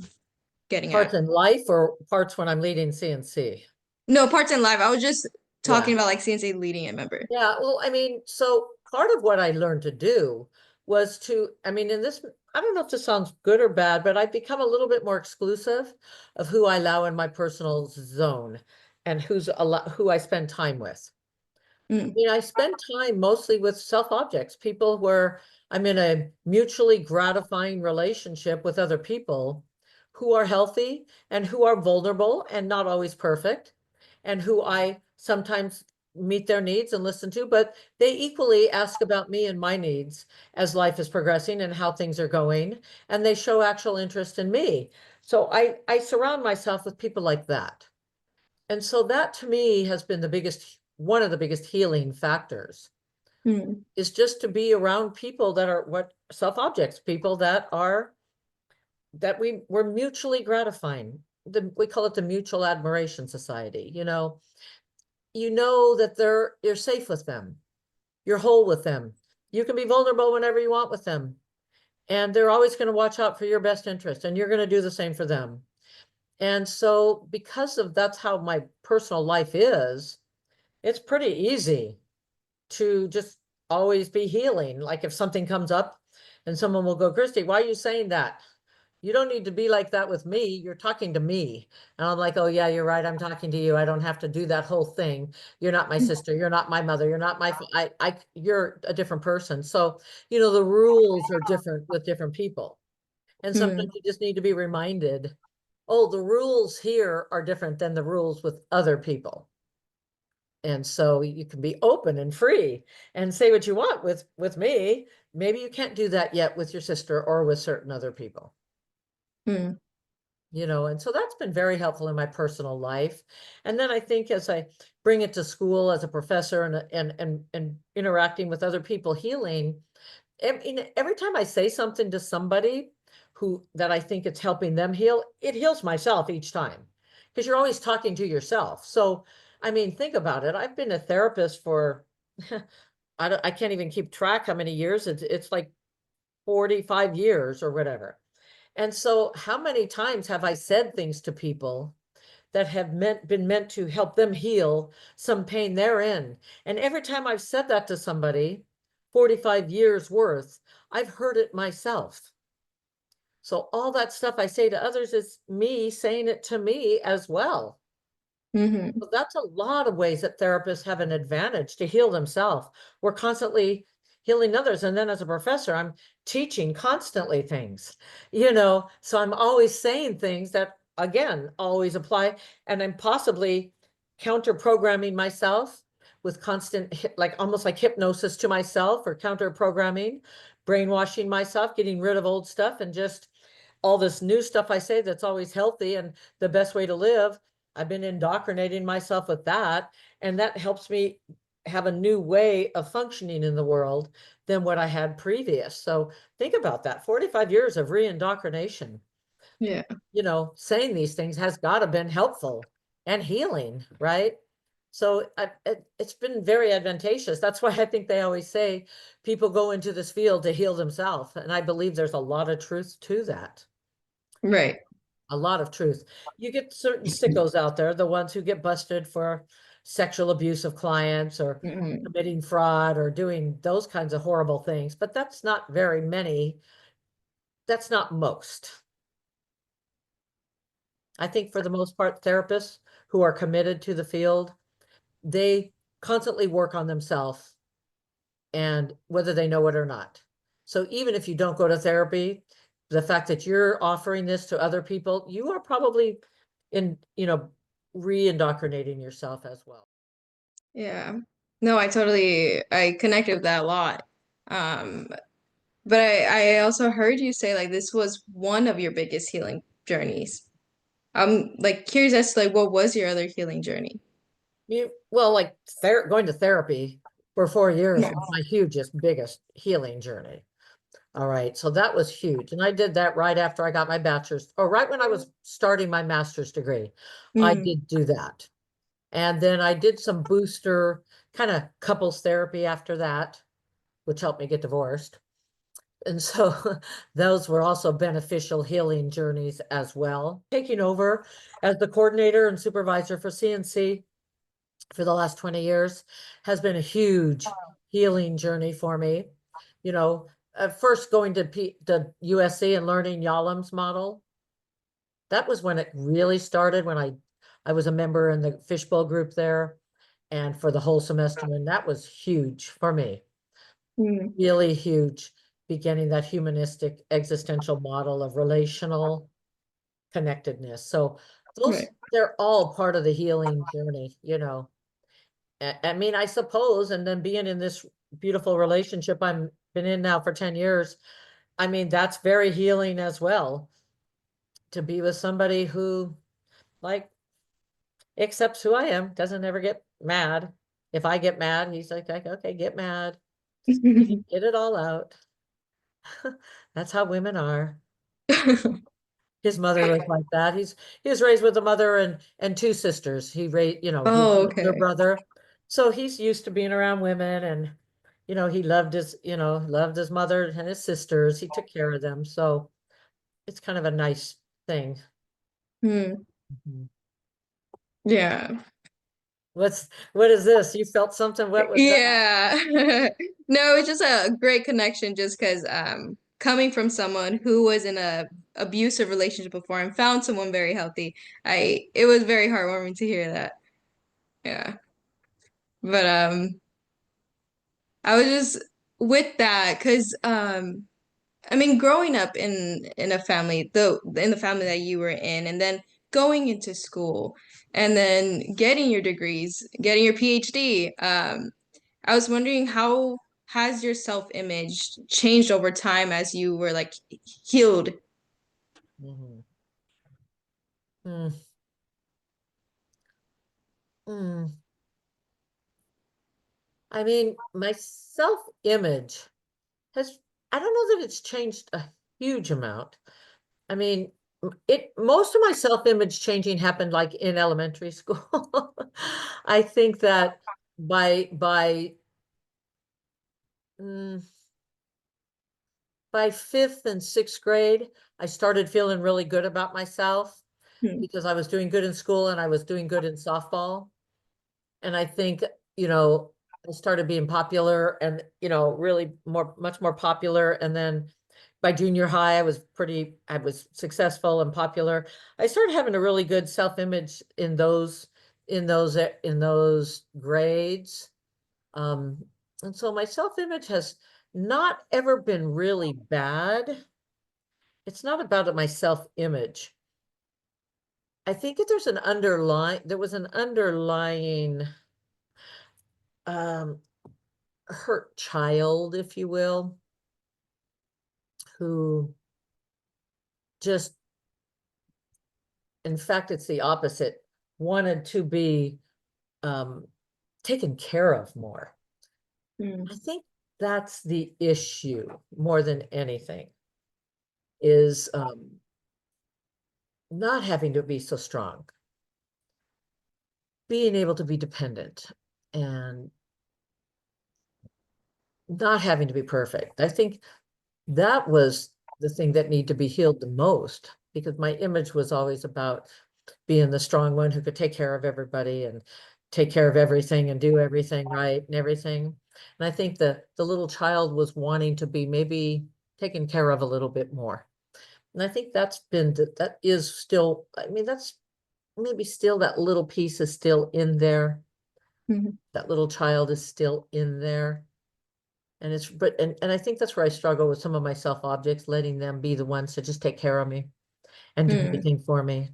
getting at. Parts in life or parts when I'm leading CNC? No, parts in life. I was just Yeah. talking about like CNC leading a member. Yeah, well, I mean, so part of what I learned to do was to, I mean, in this, I don't know if this sounds good or bad, but I've become a little bit more exclusive of who I allow in my personal zone and who I spend time with. I Mm. mean, I spend time mostly with self-objects, people where I'm in a mutually gratifying relationship with other people who are healthy and who are vulnerable and not always perfect, and who I sometimes meet their needs and listen to, but they equally ask about me and my needs as life is progressing and how things are going, and they show actual interest in me. So I surround myself with people like that. And so that to me has been one of the biggest healing factors, is just to be around people that are what self-objects, people that we're mutually gratifying. We call it the Mutual Admiration Society. You know that you're safe with them, you're whole with them, you can be vulnerable whenever you want with them, and they're always going to watch out for your best interest, and you're going to do the same for them. And so that's how my personal life is, it's pretty easy to just always be healing. Like if something comes up and someone will go, Kristi, why are you saying that? You don't need to be like that with me. You're talking to me. And I'm like, oh yeah, you're right. I'm talking to you. I don't have to do that whole thing. You're not my sister. You're not my mother. You're not you're a different person. So, the rules are different with different people. And sometimes you just need to be reminded, oh, the rules here are different than the rules with other people. And so you can be open and free and say what you want with me. Maybe you can't do that yet with your sister or with certain other people. And so that's been very helpful in my personal life. And then I think as I bring it to school as a professor and interacting with other people healing, every time I say something to somebody that I think it's helping them heal, it heals myself each time, because you're always talking to yourself. So, I mean, think about it. I've been a therapist for, I can't even keep track how many years. It's like 45 years or whatever. And so how many times have I said things to people that have been meant to help them heal some pain they're in? And every time I've said that to somebody, 45 years worth, I've heard it myself. So all that stuff I say to others is me saying it to me as well. So that's a lot of ways that therapists have an advantage to heal themselves. We're constantly healing others. And then as a professor, I'm teaching constantly things, so I'm always saying things that, again, always apply. And I'm possibly counter programming myself with constant, like almost like hypnosis to myself, or counter programming, brainwashing myself, getting rid of old stuff, and just all this new stuff I say that's always healthy and the best way to live. I've been indoctrinating myself with that, and that helps me have a new way of functioning in the world than what I had previous. So think about that, 45 years of re-indoctrination. Yeah. Saying these things has got to been helpful and healing, right? So it's been very advantageous. That's why I think they always say people go into this field to heal themselves. And I believe there's a lot of truth to that. Right. A lot of truth. You get certain sickos out there, the ones who get busted for sexual abuse of clients, or committing fraud, or doing those kinds of horrible things, but that's not very many. That's not most. I think for the most part, therapists who are committed to the field, they constantly work on themselves, and whether they know it or not. So even if you don't go to therapy, the fact that you're offering this to other people, you are probably re-indoctrinating yourself as well. Yeah. No, I connected with that a lot. But I also heard you say like this was one of your biggest healing journeys. I'm like curious as to like what was your other healing journey? Like going to therapy for 4 years was my biggest healing journey. All right, so that was huge. And I did that right after I got my bachelor's, or right when I was starting my master's degree. I did do that. And then I did some booster kind of couples therapy after that, which helped me get divorced. And so those were also beneficial healing journeys as well. Taking over as the coordinator and supervisor for CNC for the last 20 years has been a huge healing journey for me. First going to the USC and learning Yalom's model. That was when it really started, when I was a member in the fishbowl group there, and for the whole semester, and that was huge for me. Really huge, beginning that humanistic existential model of relational connectedness. So those, Right. they're all part of the healing journey, you know. I mean, I suppose, and then being in this beautiful relationship I'm been in now for 10 years, I mean, that's very healing as well, to be with somebody who like accepts who I am, doesn't ever get mad. If I get mad, he's like, okay, get mad, get it all out. That's how women are. His mother was like that. He was raised with a mother and two sisters. He raised, you know, he's Oh, an older okay. brother. So he's used to being around women, and you know, he loved his, you know, loved his mother and his sisters. He took care of them. So it's kind of a nice thing. Hmm. Mhm. Yeah. What is this? You felt something? What was that? Yeah. No, it's just a great connection just because coming from someone who was in a abusive relationship before and found someone very healthy, it was very heartwarming to hear that. Yeah. But I was just with that because I mean growing up in a family, in the family that you were in, and then going into school and then getting your degrees, getting your PhD, I was wondering how has your self-image changed over time as you were like healed? Mhm. Mm, mm. I mean, my self-image has, I don't know that it's changed a huge amount. I mean, most of my self-image changing happened like in elementary school. I think that by mm, by fifth and sixth grade, I started feeling really good about myself Hmm. because I was doing good in school and I was doing good in softball. And I think, you know, I started being popular and, you know, really much more popular. And then by junior high, I was successful and popular. I started having a really good self-image in those grades. Um, and so my self-image has not ever been really bad. It's not about my self-image. I think that there was an underlying um hurt child, if you will, who just, in fact, it's the opposite, wanted to be um, taken care of more. Hmm. I think that's the issue more than anything, is not having to be so strong, being able to be dependent, and not having to be perfect. I think that was the thing that needed to be healed the most, because my image was always about being the strong one who could take care of everybody and take care of everything and do everything right and everything. And I think the little child was wanting to be maybe taken care of a little bit more. And I think that is still, I mean, that's maybe still, that little piece is still in there. Hmm. That little child is still in there. And and I think that's where I struggle with some of my self objects, letting them be the ones to just take care of me and do Hmm. everything for me.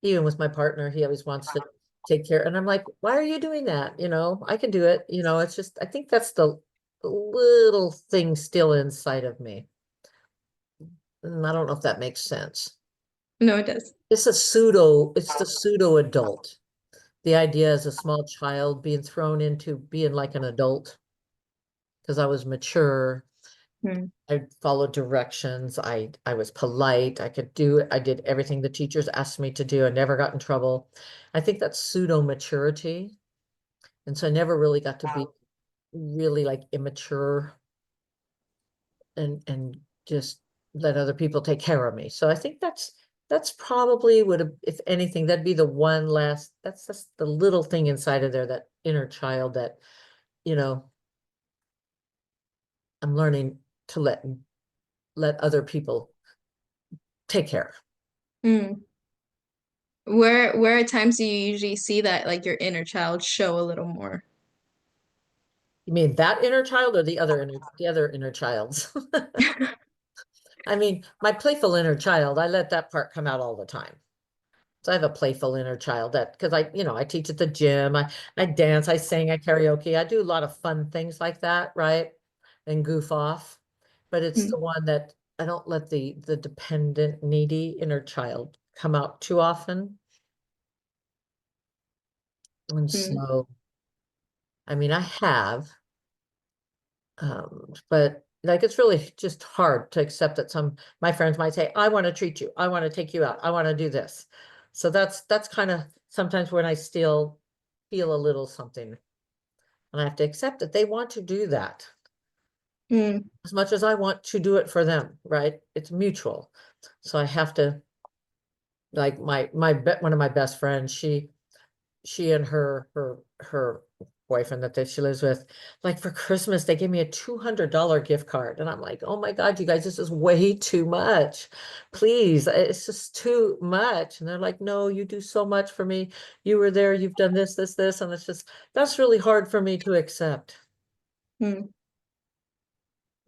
Even with my partner, he always wants to take care. And I'm like, why are you doing that? You know, I can do it. You know, it's just, I think that's the little thing still inside of me. And I don't know if that makes sense. No, it does. It's the pseudo adult. The idea as a small child being thrown into being like an adult because I was mature. Hmm. I followed directions. I was polite. I did everything the teachers asked me to do. I never got in trouble. I think that's pseudo maturity. And so I never really got to be really like immature and just let other people take care of me. So I think that's probably would have, if anything, that'd be the one last, that's just the little thing inside of there, that inner child that, you know, I'm learning to let other people take care. Hmm. Where at times do you usually see that like your inner child show a little more? You mean that inner child or the other inner childs? I mean, my playful inner child, I let that part come out all the time. So I have a playful inner child that, because I teach at the gym, I dance, I sing, I karaoke, I do a lot of fun things like that, right? And goof off. But it's the Mm, one that I don't let the dependent, needy inner child come out too often. And mm, so, I mean, I have, but like it's really just hard to accept that my friends might say, I want to treat you, I want to take you out, I want to do this. So that's kind of sometimes when I still feel a little something. And I have to accept that they want to do that mm, as much as I want to do it for them, right? It's mutual. So I have to, like one of my best friends, she and her boyfriend she lives with, like for Christmas, they gave me a $200 gift card. And I'm like, oh my God, you guys, this is way too much. Please, it's just too much. And they're like, no, you do so much for me. You were there, you've done this, this, this. And it's just, that's really hard for me to accept. mm.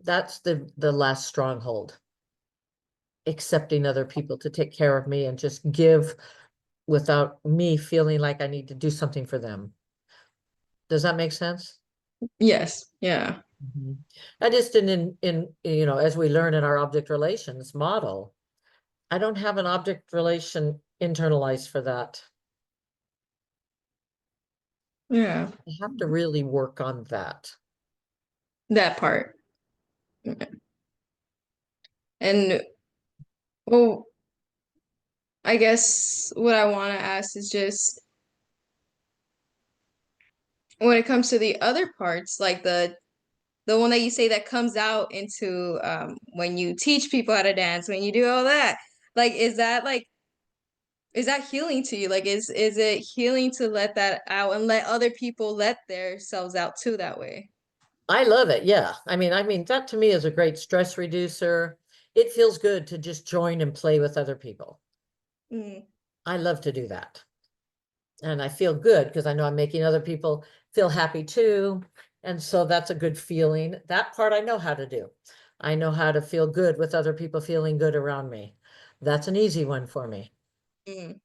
That's the last stronghold, accepting other people to take care of me and just give without me feeling like I need to do something for them. Does that make sense? Yes, yeah. Mhm. I just as we learn in our object relations model, I don't have an object relation internalized for that. Yeah. I have to really work on that. That part. And well, I guess what I want to ask is just when it comes to the other parts, like the one that you say that comes out into when you teach people how to dance, when you do all that, like is that healing to you? Like is it healing to let that out and let other people let themselves out too that way? I love it. Yeah. I mean, that to me is a great stress reducer. It feels good to just join and play with other people. Mm, I love to do that. And I feel good because I know I'm making other people feel happy too. And so that's a good feeling. That part I know how to do. I know how to feel good with other people feeling good around me. That's an easy one for me. mm,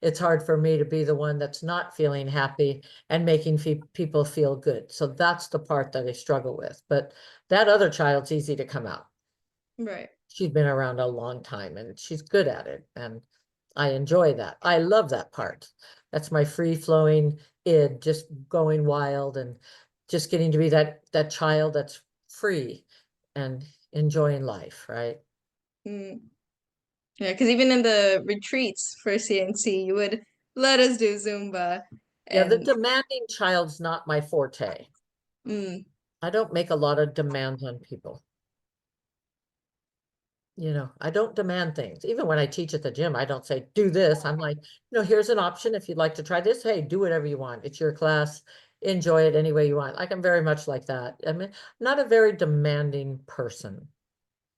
It's hard for me to be the one that's not feeling happy and making people feel good. So that's the part that I struggle with. But that other child's easy to come out. right. She's been around a long time and she's good at it. And I enjoy that. I love that part. That's my free flowing id, just going wild and just getting to be that child that's free and enjoying life, right? Mm. Yeah, because even in the retreats for CNC, you would let us do Zumba Yeah, the and demanding child's not my forte. mm, I don't make a lot of demands on people. I don't demand things. Even when I teach at the gym, I don't say, do this. I'm like, here's an option. If you'd like to try this, hey, do whatever you want. It's your class. Enjoy it any way you want. Like I'm very much like that. I mean, not a very demanding person.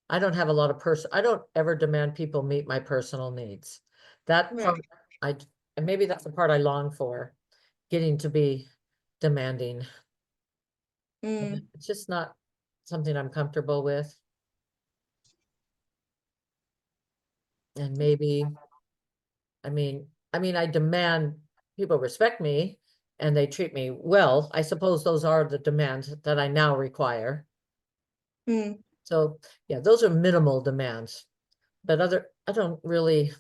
I don't have a lot of I don't ever demand people meet my personal needs. That part, right. I, and maybe that's the part I long for, getting to be demanding. Mm, It's just not something I'm comfortable with. And maybe I demand people respect me and they treat me well. I suppose those are the demands that I now require. mm, So yeah, those are minimal demands. But I don't really,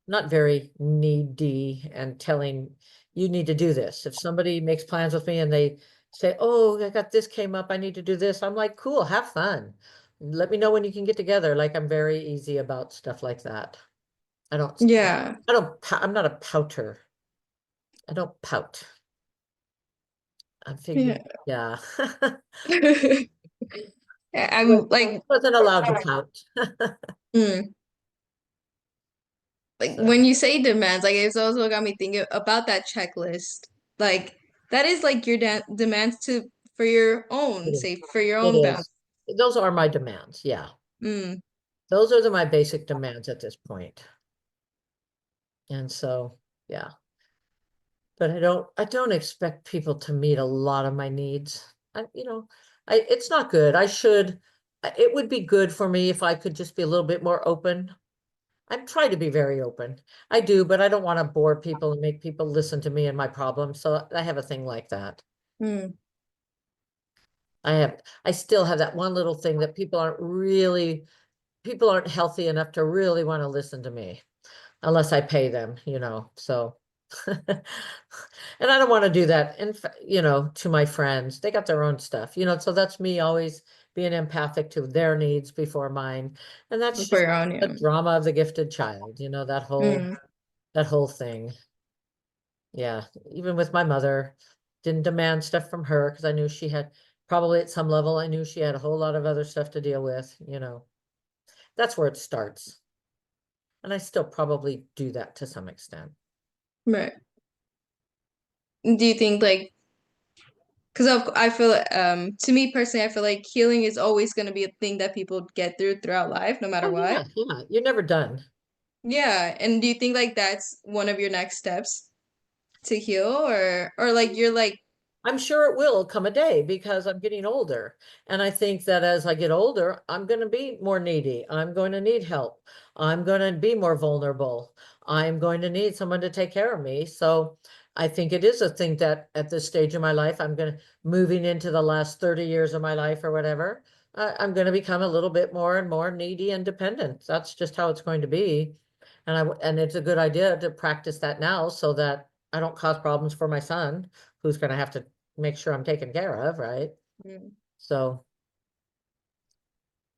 not very needy and telling you need to do this. If somebody makes plans with me and they say, oh, I got this came up, I need to do this. I'm like, cool, have fun. Let me know when you can get together. Like I'm very easy about stuff like that. I don't, yeah. I'm not a pouter. I don't pout. I Yeah. figured, yeah. Yeah, Wa- I'm like Wasn't allowed to pout. mm, like So when you say demands, like it's also got me thinking about that checklist. Like that is like your demands to for your it own is. safe for your It own boundaries. is. Those are my demands. Yeah. Mm, Those are my basic demands at this point. And so, yeah. But I don't expect people to meet a lot of my needs. It's not good. I should it would be good for me if I could just be a little bit more open. I'm trying to be very open. I do, but I don't want to bore people and make people listen to me and my problems. So I have a thing like that. Mm. I still have that one little thing that people aren't healthy enough to really want to listen to me unless I pay them, so. And I don't want to do that, to my friends. They got their own stuff, so that's me always being empathic to their needs before mine. And that's For just your own, the yeah. drama of the gifted child, Mm. that whole thing. Yeah, even with my mother, didn't demand stuff from her because I knew she had probably at some level, I knew she had a whole lot of other stuff to deal with. That's where it starts. And I still probably do that to some extent. Right. Do you think like, because I feel to me personally, I feel like healing is always going to be a thing that people get throughout life, no matter Oh what. yeah, yeah. You're never done. Yeah, and do you think like that's one of your next steps to heal, or like you're like, I'm sure it will come a day because I'm getting older. And I think that as I get older, I'm going to be more needy. I'm going to need help. I'm going to be more vulnerable. I'm going to need someone to take care of me. So I think it is a thing that at this stage of my life, moving into the last 30 years of my life or whatever, I'm going to become a little bit more and more needy and dependent. That's just how it's going to be. And it's a good idea to practice that now so that I don't cause problems for my son, who's going to have to make sure I'm taken care of, right? mm, So,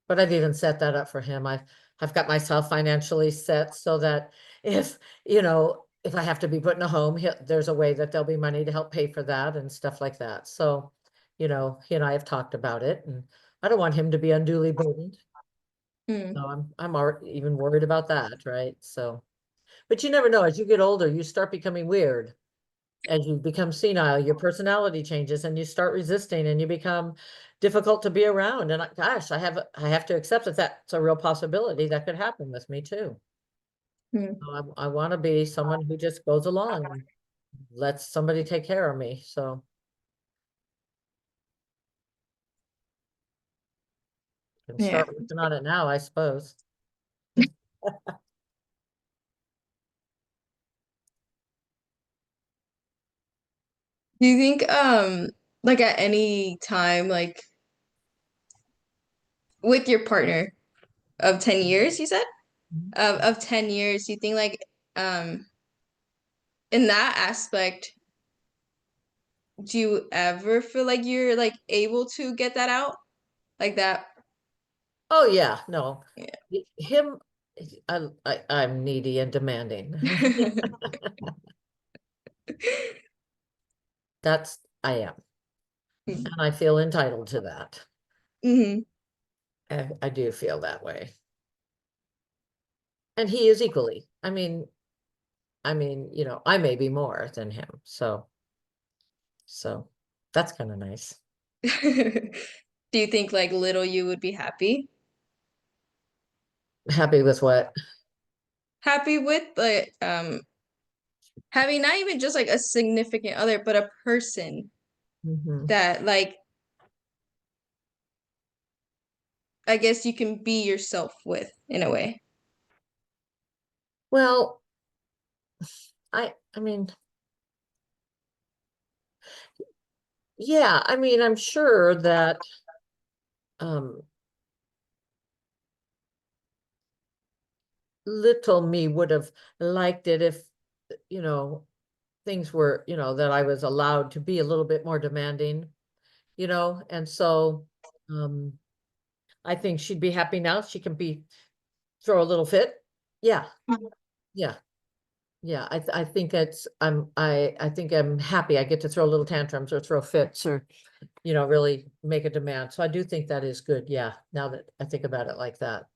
but I've even set that up for him. I've got myself financially set so that if, if I have to be put in a home, there's a way that there'll be money to help pay for that and stuff like that. So, he and I have talked about it, and I don't want him to be unduly burdened. mm, So I'm already even worried about that, right? So, but you never know. As you get older, you start becoming weird. As you become senile, your personality changes and you start resisting and you become difficult to be around. And gosh, I have to accept that that's a real possibility that could happen with me too. mm. So I want to be someone who just goes along and lets somebody take care of me. So I can Yeah. start working on it now, I suppose. Do you think like at any time like with your partner of 10 years, you said? Mhm. Of 10 years, do you think like um in that aspect, do you ever feel like you're like able to get that out? Like that? Oh yeah, no. Yeah. Him, I'm needy and demanding. I am. And I feel entitled to that. Hmm. I do feel that way. And he is equally. I may be more than him. So that's kind of nice. Do you think like little you would be happy? Happy with what? Happy with like having not even just like a significant other, but a person Mhm. that like I guess you can be yourself with in a way. Well, I mean, yeah, I'm sure that um little me would have liked it if, you know, things were, that I was allowed to be a little bit more demanding, and so um I think she'd be happy now. She can throw a little fit. Yeah, yeah. Yeah, I think I think I'm happy I get to throw little tantrums or throw fits or, really make a demand. So I do think that is good. Yeah, now that I think about it like that.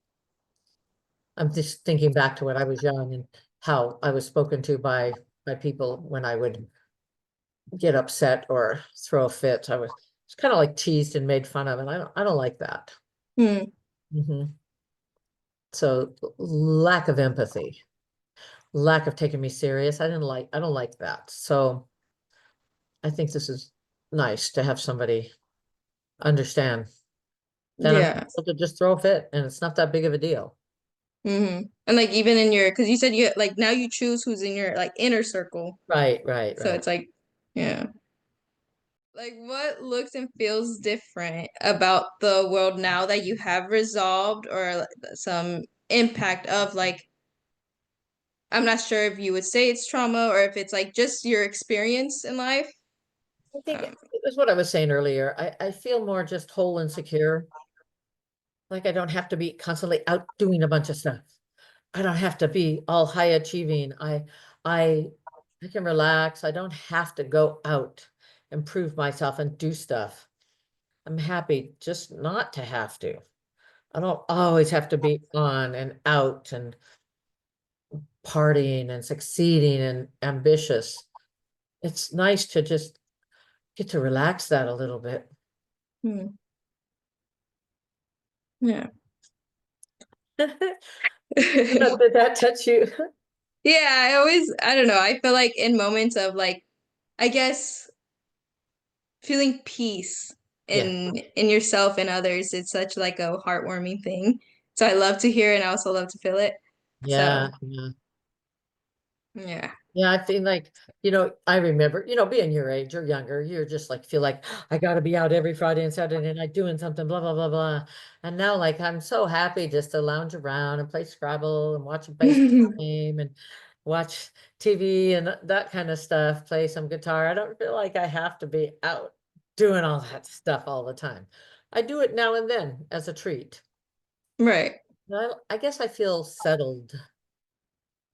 I'm just thinking back to when I was young and how I was spoken to by people when I would get upset or throw a fit. I was it's kind of like teased and made fun of, and I don't like that. Hmm. Hmm. So lack of empathy, lack of taking me serious. I don't like that. So I think this is nice to have somebody understand. then I'm Yeah. able to just throw a fit and it's not that big of a deal. And like even in your, because you said you like now you choose who's in your like inner circle. Right. So it's like, yeah. Like what looks and feels different about the world now that you have resolved or like, some impact of like, I'm not sure if you would say it's trauma or if it's like just your experience in life. I think Um, it was what I was saying earlier. I feel more just whole and secure. Like I don't have to be constantly out doing a bunch of stuff. I don't have to be all high achieving. I I can relax. I don't have to go out and prove myself and do stuff. I'm happy just not to have to. I don't always have to be on and out and partying and succeeding and ambitious. It's nice to just get to relax that a little bit. hmm, yeah. Did that touch you? Yeah, I don't know. I feel like in moments of like, I guess feeling peace Yeah, in yourself and others, it's such like a heartwarming thing. So I love to hear and I also love to feel it. So yeah. yeah. Yeah, I feel like, I remember, being your age or younger, you're just like, feel like I got to be out every Friday and Saturday night doing something, blah, blah, blah, blah. And now, like, I'm so happy just to lounge around and play Scrabble and watch a baseball game and watch TV and that kind of stuff, play some guitar. I don't feel like I have to be out doing all that stuff all the time. I do it now and then as a treat. Right. I guess I feel settled.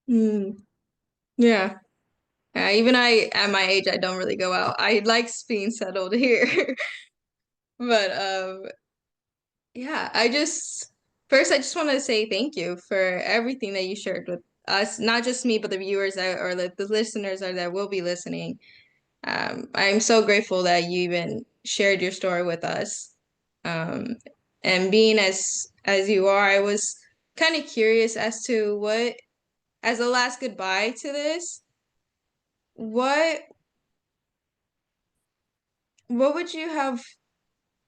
Mm, yeah. Even I, at my age, I don't really go out. I like being settled here. But yeah, I just want to say thank you for everything that you shared with us, not just me, but the viewers that, or the listeners that will be listening. I'm so grateful that you even shared your story with us. Um, and being as you are, I was kind of curious as to what, as a last goodbye to this, what what would you have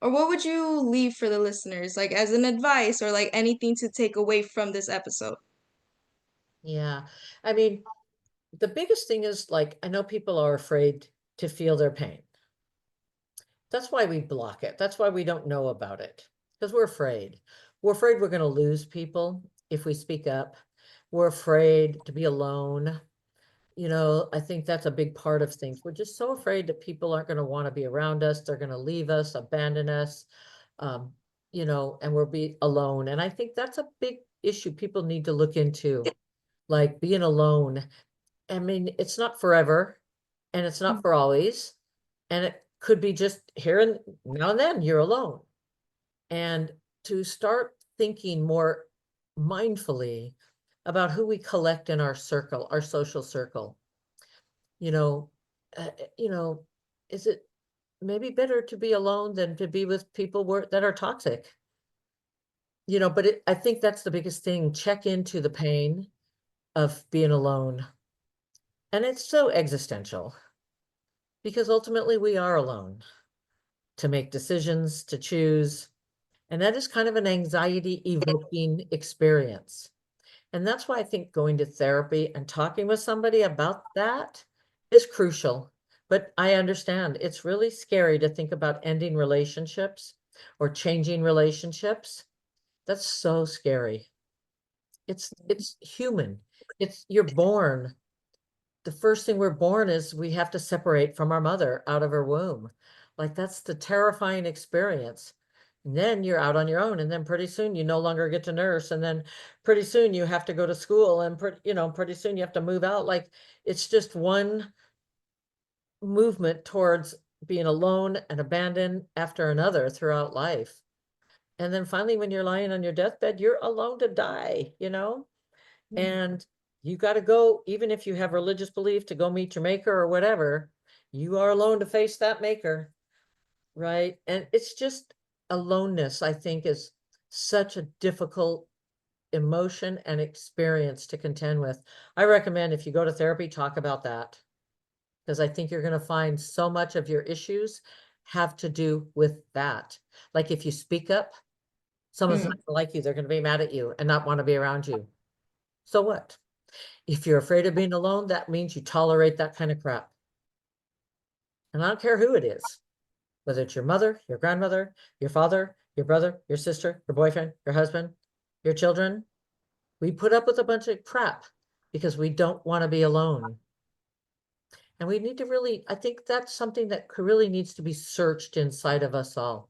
or what would you leave for the listeners, like as an advice or like anything to take away from this episode? Yeah. I mean, the biggest thing is like, I know people are afraid to feel their pain. That's why we block it. That's why we don't know about it because we're afraid. We're afraid we're going to lose people if we speak up. We're afraid to be alone. I think that's a big part of things. We're just so afraid that people aren't going to want to be around us. They're going to leave us, abandon us, um, and we'll be alone. And I think that's a big issue people need to look into, like being alone. I mean, it's not forever and it's not for always. And it could be just here and now and then you're alone. And to start thinking more mindfully about who we collect in our circle, our social circle, you know, uh, uh, you know, is it maybe better to be alone than to be with people that are toxic? But I think that's the biggest thing. Check into the pain of being alone. And it's so existential because ultimately we are alone to make decisions, to choose. And that is kind of an anxiety evoking experience. And that's why I think going to therapy and talking with somebody about that is crucial. But I understand it's really scary to think about ending relationships or changing relationships. That's so scary. It's human. You're born. The first thing we're born is we have to separate from our mother out of her womb. Like that's the terrifying experience. And then you're out on your own, and then pretty soon you no longer get to nurse, and then pretty soon you have to go to school, and pretty soon you have to move out. Like it's just one movement towards being alone and abandoned after another throughout life. And then finally, when you're lying on your deathbed, you're alone to die. And you got to go, even if you have religious belief, to go meet your maker or whatever, you are alone to face that maker, right? And it's just aloneness, I think, is such a difficult emotion and experience to contend with. I recommend if you go to therapy, talk about that, because I think you're going to find so much of your issues have to do with that. Like if you speak up, Someone's Mm. not gonna like you. They're going to be mad at you and not want to be around you. So what? If you're afraid of being alone, that means you tolerate that kind of crap. And I don't care who it is, whether it's your mother, your grandmother, your father, your brother, your sister, your boyfriend, your husband, your children. We put up with a bunch of crap because we don't want to be alone. And we need to really, I think that's something that really needs to be searched inside of us all.